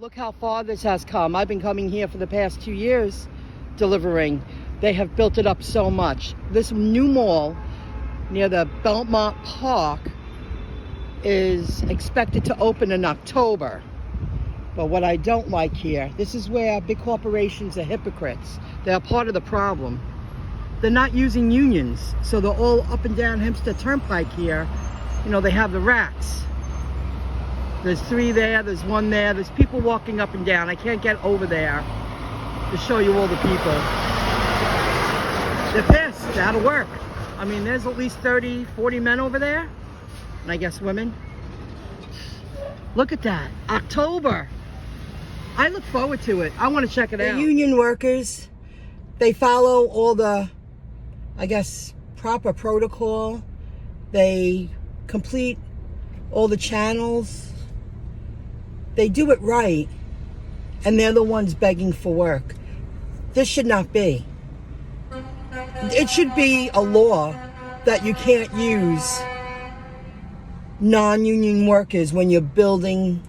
Look how far this has come. I've been coming here for the past 2 years delivering. They have built it up so much. This new mall near the Belmont Park is expected to open in October. But what I don't like here, this is where big corporations are hypocrites. They're part of the problem. They're not using unions, so they're all up and down Hempstead Turnpike here. You know, they have the racks. There's 3 there, there's 1 there, there's people walking up and down. I can't get over there to show you all the people. They're pissed, they're out of work. I mean, there's at least 30, 40 men over there, and I guess women. Look at that, October. I look forward to it. I want to check it out. The union workers, they follow all the, I guess, proper protocol. They complete all the channels. They do it right, and they're the ones begging for work. This should not be. It should be a law that you can't use non-union workers when you're building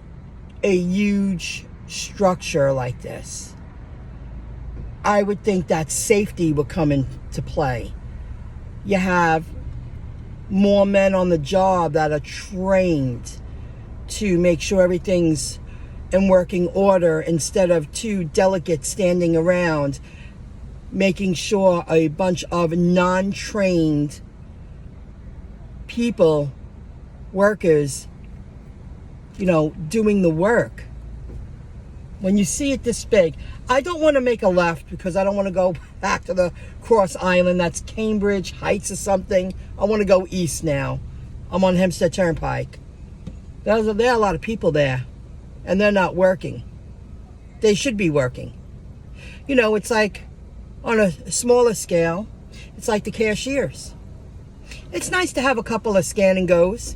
a huge structure like this. I would think that safety would come into play. You have more men on the job that are trained to make sure everything's in working order instead of 2 delegates standing around making sure a bunch of non-trained people, workers, you know, doing the work. When you see it this big, I don't want to make a left because I don't want to go back to the Cross Island. That's Cambridge Heights or something. I want to go east now. I'm on Hempstead Turnpike. There are a lot of people there, and they're not working. They should be working. You know, it's like on a smaller scale, it's like the cashiers. It's nice to have a couple of scan and goes,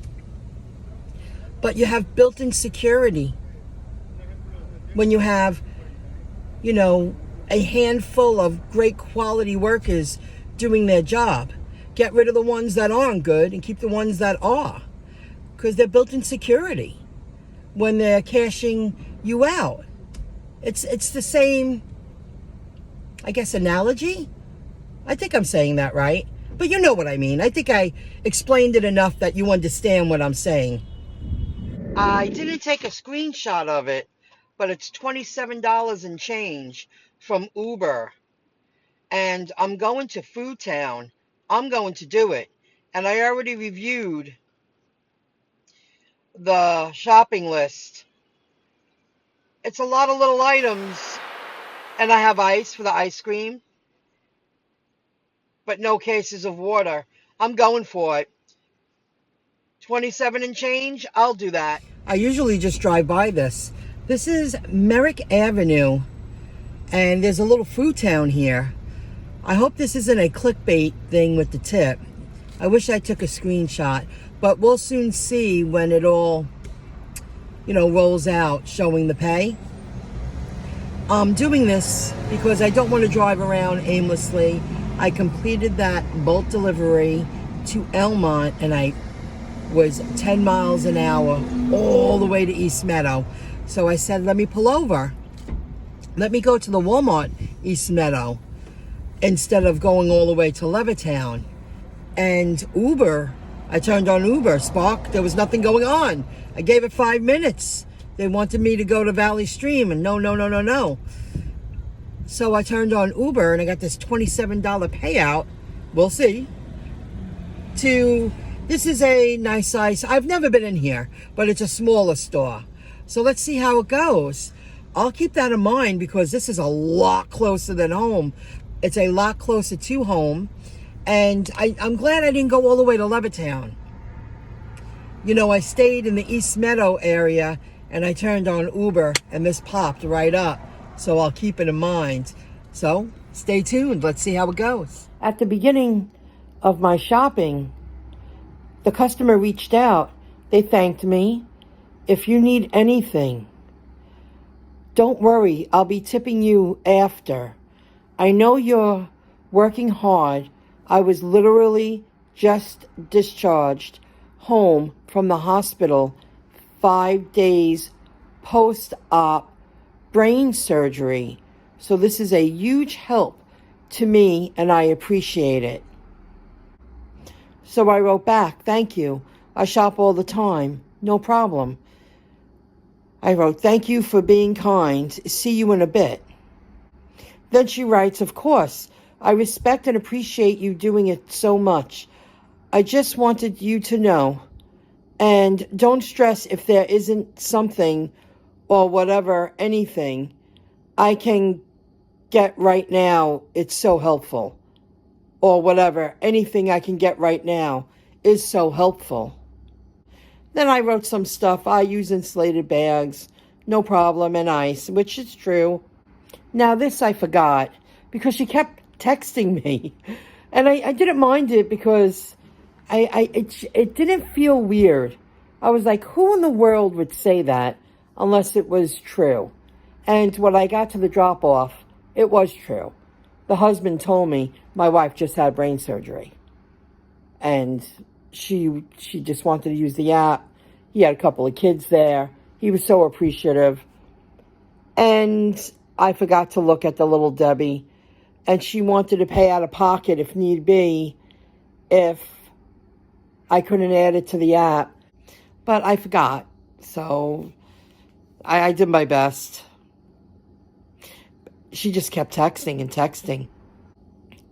but you have built-in security when you have, you know, a handful of great quality workers doing their job. Get rid of the ones that aren't good and keep the ones that are, because they're built-in security when they're cashing you out. It's the same, I guess, analogy. I think I'm saying that right, but you know what I mean. I think I explained it enough that you understand what I'm saying. I didn't take a screenshot of it, but it's $27 and change from Uber. And I'm going to Food Town. I'm going to do it. And I already reviewed the shopping list. It's a lot of little items. And I have ice for the ice cream, but no cases of water. I'm going for it. 27 and change, I'll do that. I usually just drive by this. This is Merrick Avenue, and there's a little food town here. I hope this isn't a clickbait thing with the tip. I wish I took a screenshot, but we'll soon see when it all, you know, rolls out showing the pay. I'm doing this because I don't want to drive around aimlessly. I completed that bulk delivery to Elmont, and I was 10 miles an hour all the way to East Meadow. So I said, let me pull over. Let me go to the Walmart East Meadow instead of going all the way to Levittown. And Uber, I turned on Uber. Spark, there was nothing going on. I gave it 5 minutes. They wanted me to go to Valley Stream, and no. So I turned on Uber, and I got this $27 payout. We'll see. This is a nice size. I've never been in here, but it's a smaller store. So let's see how it goes. I'll keep that in mind because this is a lot closer than home. It's a lot closer to home. And I'm glad I didn't go all the way to Levittown. You know, I stayed in the East Meadow area, and I turned on Uber, and this popped right up. So I'll keep it in mind. So stay tuned. Let's see how it goes. At the beginning of my shopping, the customer reached out. They thanked me. If you need anything, don't worry. I'll be tipping you after. I know you're working hard. I was literally just discharged home from the hospital 5 days post-op brain surgery. So this is a huge help to me, and I appreciate it. So I wrote back, thank you. I shop all the time. No problem. I wrote, thank you for being kind. See you in a bit. Then she writes, of course, I respect and appreciate you doing it so much. I just wanted you to know. And don't stress if there isn't something or whatever, anything I can get right now. It's so helpful. Or whatever, anything I can get right now is so helpful. Then I wrote some stuff. I use insulated bags, no problem, and ice, which is true. Now this I forgot because she kept texting me, and I didn't mind it because it didn't feel weird. I was like, who in the world would say that unless it was true? And when I got to the drop off, it was true. The husband told me my wife just had brain surgery, and she just wanted to use the app. He had a couple of kids there. He was so appreciative. And I forgot to look at the little Debbie, and she wanted to pay out of pocket if need be, if I couldn't add it to the app. But I forgot, so I did my best. She just kept texting and texting.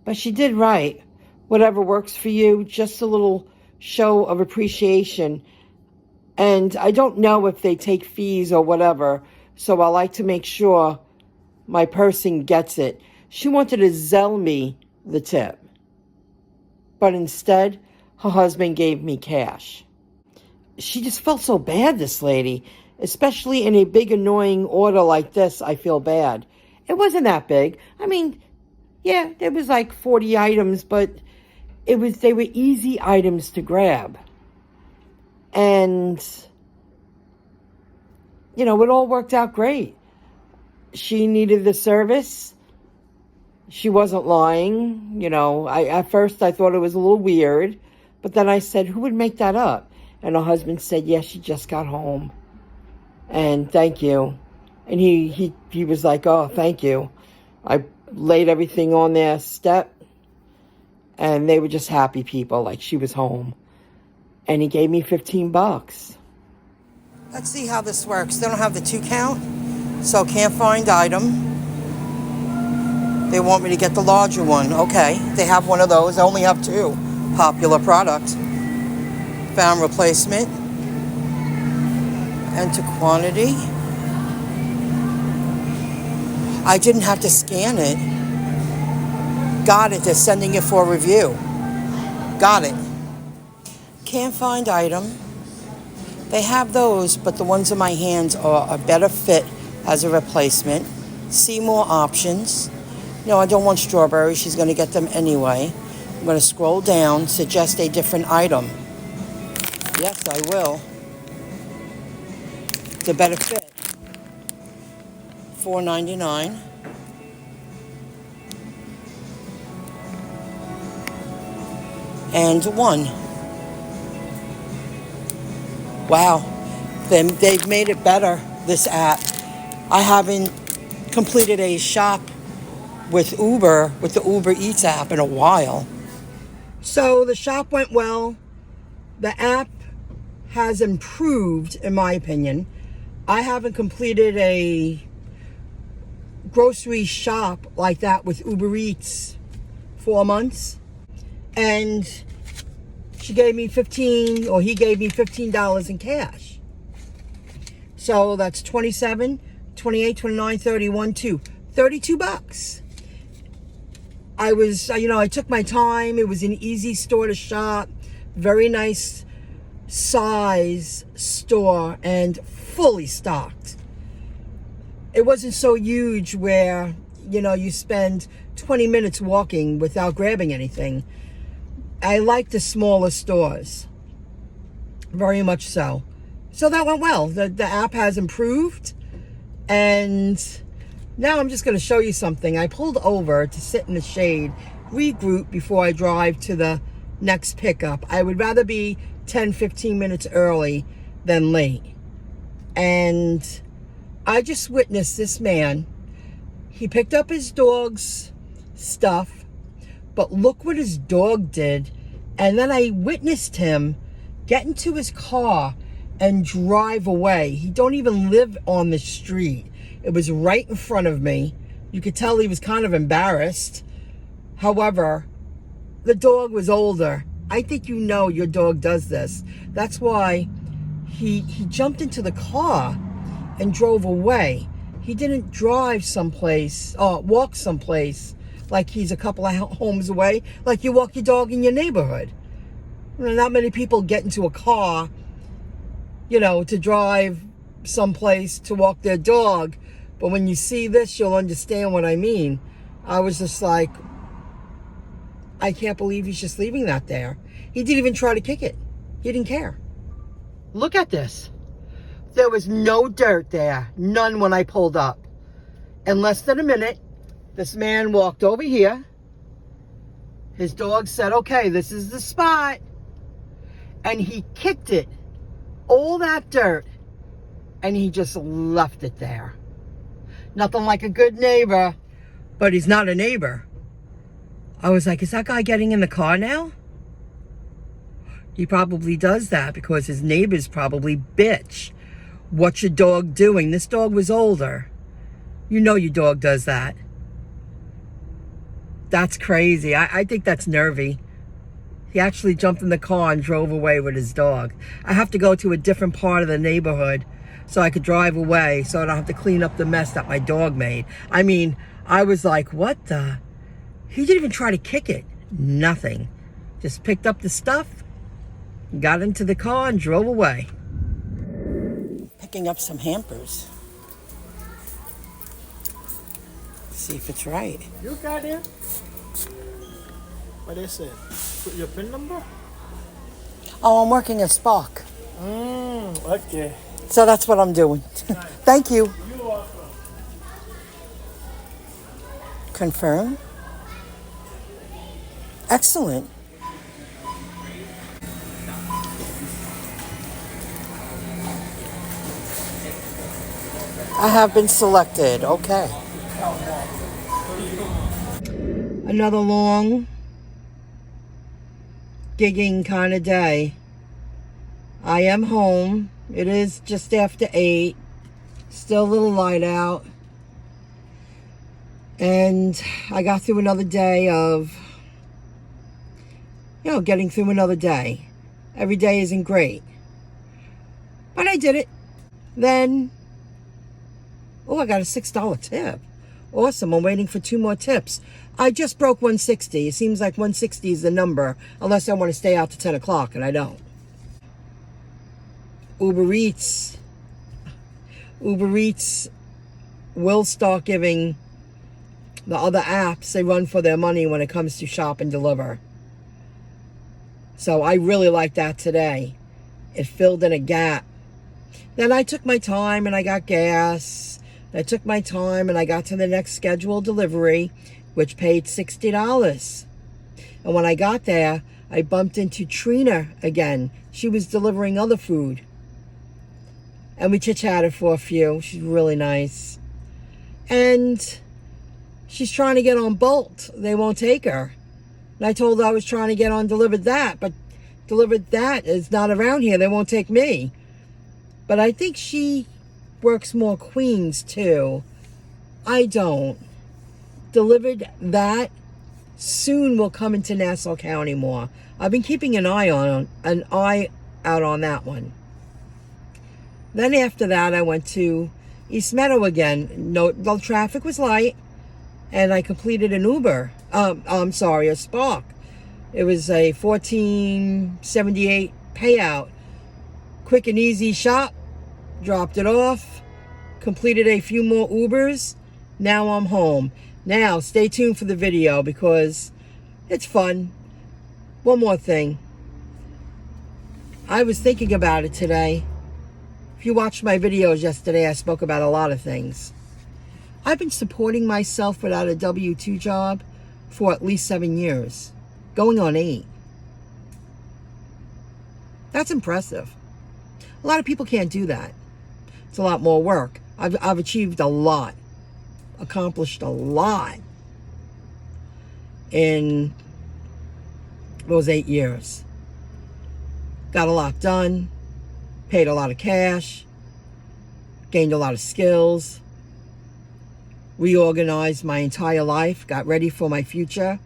But she did write, whatever works for you, just a little show of appreciation. And I don't know if they take fees or whatever, so I like to make sure my person gets it. She wanted to Zelle me the tip, but instead, her husband gave me cash. She just felt so bad, this lady, especially in a big annoying order like this. I feel bad. It wasn't that big. I mean, yeah, there was like 40 items, but they were easy items to grab. And, you know, it all worked out great. She needed the service. She wasn't lying. You know, at first I thought it was a little weird, but then I said, who would make that up? And her husband said, yes, she just got home. And thank you. And he was like, oh, thank you. I laid everything on their step, and they were just happy people, like she was home. And he gave me $15. Let's see how this works. They don't have the 2 count, so can't find item. They want me to get the larger one. Okay, they have one of those. I only have 2. Popular product. Found replacement. Enter quantity. I didn't have to scan it. Got it. They're sending it for review. Got it. Can't find item. They have those, but the ones in my hands are a better fit as a replacement. See more options. No, I don't want strawberries. She's going to get them anyway. I'm going to scroll down, suggest a different item. Yes, I will. The better fit. $4.99. And 1. Wow. They've made it better, this app. I haven't completed a shop with the Uber Eats app in a while. So the shop went well. The app has improved, in my opinion. I haven't completed a grocery shop like that with Uber Eats 4 months. And he gave me $15 in cash. So that's 27, 28, 29, 30, 1, 2, $32. I took my time. It was an easy store to shop. Very nice size store and fully stocked. It wasn't so huge where, you spend 20 minutes walking without grabbing anything. I like the smaller stores. Very much so. So that went well. The app has improved. And now I'm just going to show you something. I pulled over to sit in the shade, regroup before I drive to the next pickup. I would rather be 10, 15 minutes early than late. And I just witnessed this man. He picked up his dog's stuff, but look what his dog did. And then I witnessed him get into his car and drive away. He don't even live on the street. It was right in front of me. You could tell he was kind of embarrassed. However, the dog was older. I think you know your dog does this. That's why he jumped into the car and drove away. He didn't drive someplace, walk someplace like he's a couple of homes away, like you walk your dog in your neighborhood. Not many people get into a car, to drive someplace to walk their dog. But when you see this, you'll understand what I mean. I was just like, I can't believe he's just leaving that there. He didn't even try to kick it. He didn't care. Look at this. There was no dirt there. None when I pulled up. In less than a minute, this man walked over here. His dog said, okay, this is the spot. And he kicked it. All that dirt. And he just left it there. Nothing like a good neighbor. But he's not a neighbor. I was like, is that guy getting in the car now? He probably does that because his neighbors probably bitch. What's your dog doing? This dog was older. You know your dog does that. That's crazy. I think that's nervy. He actually jumped in the car and drove away with his dog. I have to go to a different part of the neighborhood so I could drive away so I don't have to clean up the mess that my dog made. I mean, I was like, what the? He didn't even try to kick it. Nothing. Just picked up the stuff, got into the car and drove away. Picking up some hampers. See if it's right. You got it? What is it? Put your PIN number? Oh, I'm working at Spark. Okay. So that's what I'm doing. Nice. Thank you. You're welcome. Confirm. Excellent. I have been selected. Okay. Another long gigging kind of day. I am home. It is just after 8. Still a little light out. And I got through another day of, getting through another day. Every day isn't great. But I did it. Then, I got a $6 tip. Awesome. I'm waiting for 2 more tips. I just broke 160. It seems like 160 is the number, unless I want to stay out to 10 o'clock, and I don't. Ubereats will start giving the other apps they run for their money when it comes to shop and deliver. So I really like that today. It filled in a gap. Then I took my time and I got gas. I took my time and I got to the next scheduled delivery, which paid $60. And when I got there, I bumped into Trina again. She was delivering other food. And we chit-chatted for a few. She's really nice. And she's trying to get on Bolt. They won't take her. And I told her I was trying to get on Delivered That, but Delivered That is not around here. They won't take me. But I think she works more Queens too. I don't. Delivered That soon will come into Nassau County more. I've been keeping an eye out on that one. Then after that, I went to East Meadow again. No, the traffic was light, and I completed an Uber. A Spark. It was a $14.78 payout. Quick and easy shop. Dropped it off. Completed a few more Ubers. Now I'm home. Now, stay tuned for the video because it's fun. One more thing. I was thinking about it today. If you watched my videos yesterday, I spoke about a lot of things. I've been supporting myself without a W-2 job for at least 7 years. Going on 8. That's impressive. A lot of people can't do that. It's a lot more work. I've achieved a lot, accomplished a lot in those 8 years. Got a lot done, paid a lot of cash, gained a lot of skills, reorganized my entire life, got ready for my future.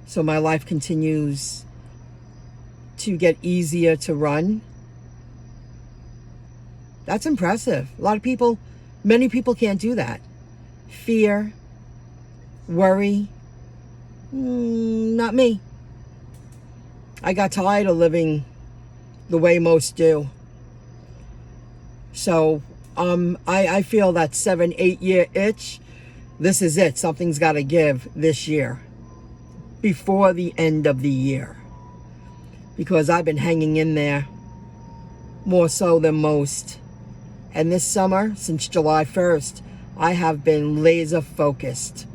So my life continues to get easier to run. That's impressive. A lot of people, many people can't do that. Fear, worry, not me. I got tired of living the way most do. So I feel that 7-8 year itch, this is it. Something's got to give this year before the end of the year, because I've been hanging in there more so than most. And this summer, since July 1st, I have been laser focused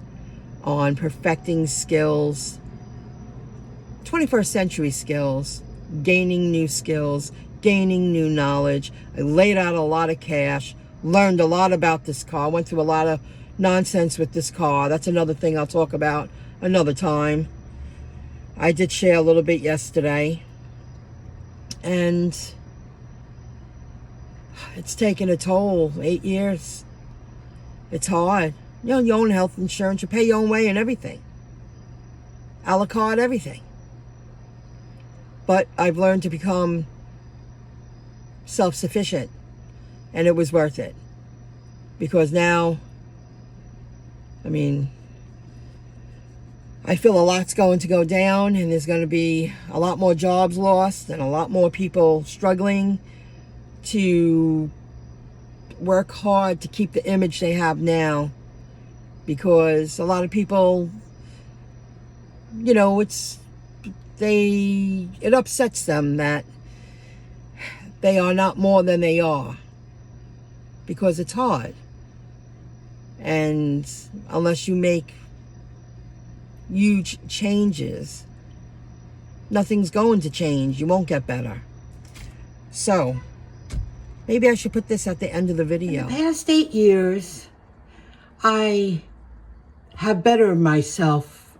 on perfecting skills, 21st century skills, gaining new skills, gaining new knowledge. I laid out a lot of cash, learned a lot about this car, went through a lot of nonsense with this car. That's another thing I'll talk about another time. I did share a little bit yesterday, and it's taken a toll. 8 years. It's hard. You know, your own health insurance, you pay your own way and everything. A la carte, everything. But I've learned to become self-sufficient, and it was worth it. Because now, I mean, I feel a lot's going to go down, and there's going to be a lot more jobs lost and a lot more people struggling to work hard to keep the image they have now, because a lot of people, you know, it upsets them that they are not more than they are, because it's hard. And unless you make huge changes, nothing's going to change. You won't get better. So maybe I should put this at the end of the video. In the past 8 years, I have bettered myself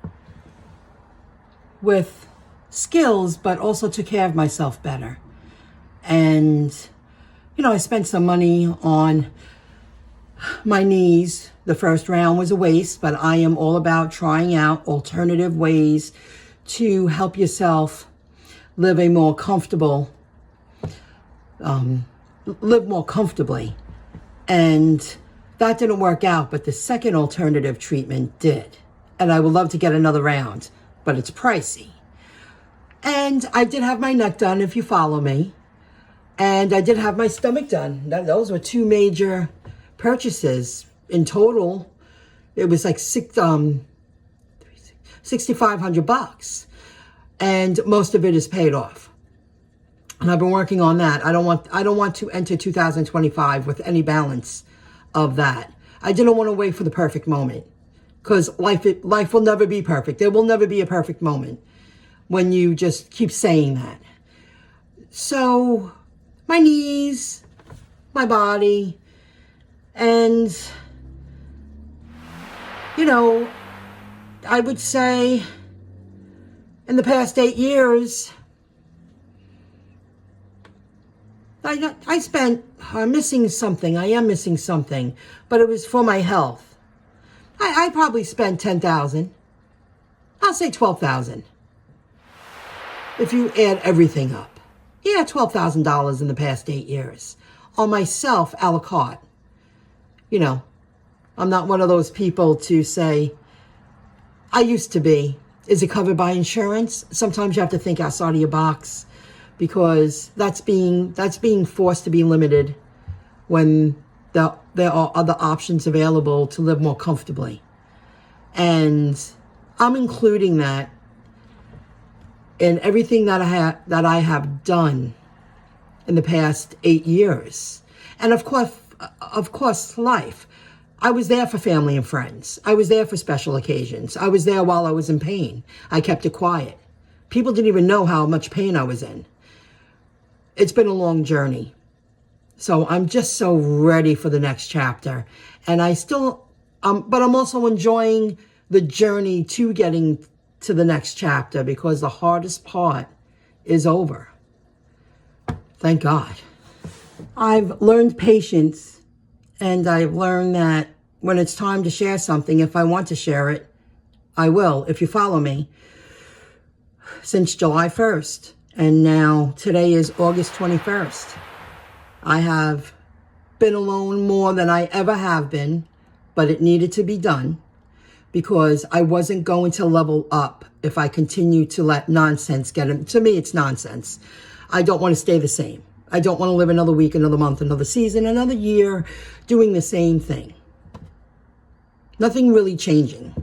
with skills, but also took care of myself better. And, you know, I spent some money on my knees. The first round was a waste, but I am all about trying out alternative ways to help yourself live a more comfortable, live more comfortably. And that didn't work out, but the second alternative treatment did. And I would love to get another round, but it's pricey. And I did have my neck done, if you follow me. And I did have my stomach done. Those were two major purchases. In total, it was like $6,500, and most of it is paid off. And I've been working on that. I don't want to enter 2025 with any balance of that. I didn't want to wait for the perfect moment, because life will never be perfect. There will never be a perfect moment when you just keep saying that. So my knees, my body, and, you know, I would say in the past 8 years, I spent missing something. I am missing something, but it was for my health. I probably spent $10,000. I'll say $12,000. If you add everything up. Yeah, $12,000 in the past 8 years on myself, a la carte. You know, I'm not one of those people to say, I used to be. Is it covered by insurance? Sometimes you have to think outside of your box, because that's being forced to be limited when there are other options available to live more comfortably. And I'm including that in everything that I have done in the past 8 years. And of course, life. I was there for family and friends. I was there for special occasions. I was there while I was in pain. I kept it quiet. People didn't even know how much pain I was in. It's been a long journey. So I'm just so ready for the next chapter. And I still, but I'm also enjoying the journey to getting to the next chapter because the hardest part is over. Thank God. I've learned patience, and I've learned that when it's time to share something, if I want to share it, I will, if you follow me, since July 1st. And now today is August 21st. I have been alone more than I ever have been, but it needed to be done because I wasn't going to level up if I continued to let nonsense get in. To me, it's nonsense. I don't want to stay the same. I don't want to live another week, another month, another season, another year doing the same thing. Nothing really changing.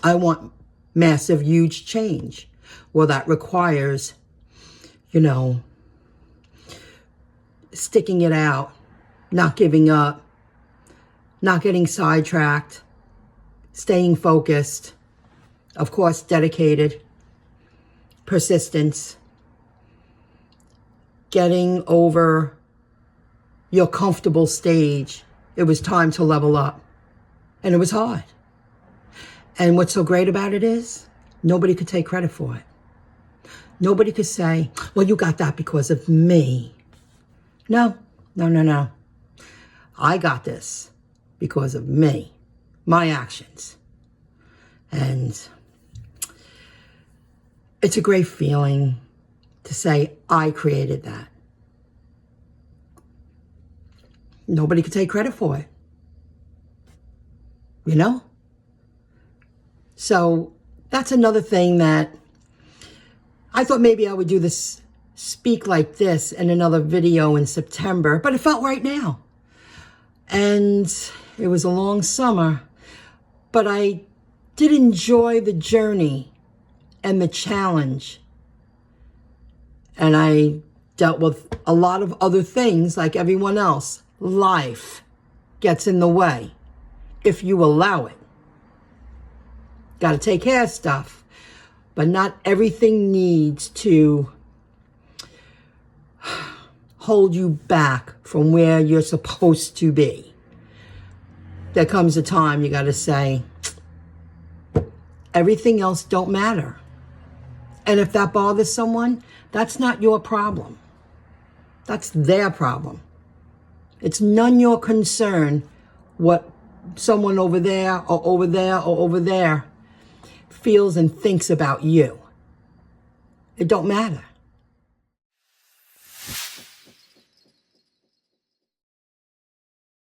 I want massive, huge change. Well, that requires, sticking it out, not giving up, not getting sidetracked, staying focused, of course, dedicated, persistence, getting over your comfortable stage. It was time to level up, and it was hard. And what's so great about it is nobody could take credit for it. Nobody could say, well, you got that because of me. No. I got this because of me, my actions. And it's a great feeling to say, I created that. Nobody could take credit for it. So that's another thing that I thought maybe I would do this, speak like this in another video in September, but it felt right now. And it was a long summer, but I did enjoy the journey and the challenge. And I dealt with a lot of other things like everyone else. Life gets in the way if you allow it. Got to take care of stuff, but not everything needs to hold you back from where you're supposed to be. There comes a time you got to say, everything else don't matter. And if that bothers someone, that's not your problem. That's their problem. It's none your concern what someone over there or over there or over there feels and thinks about you. It don't matter.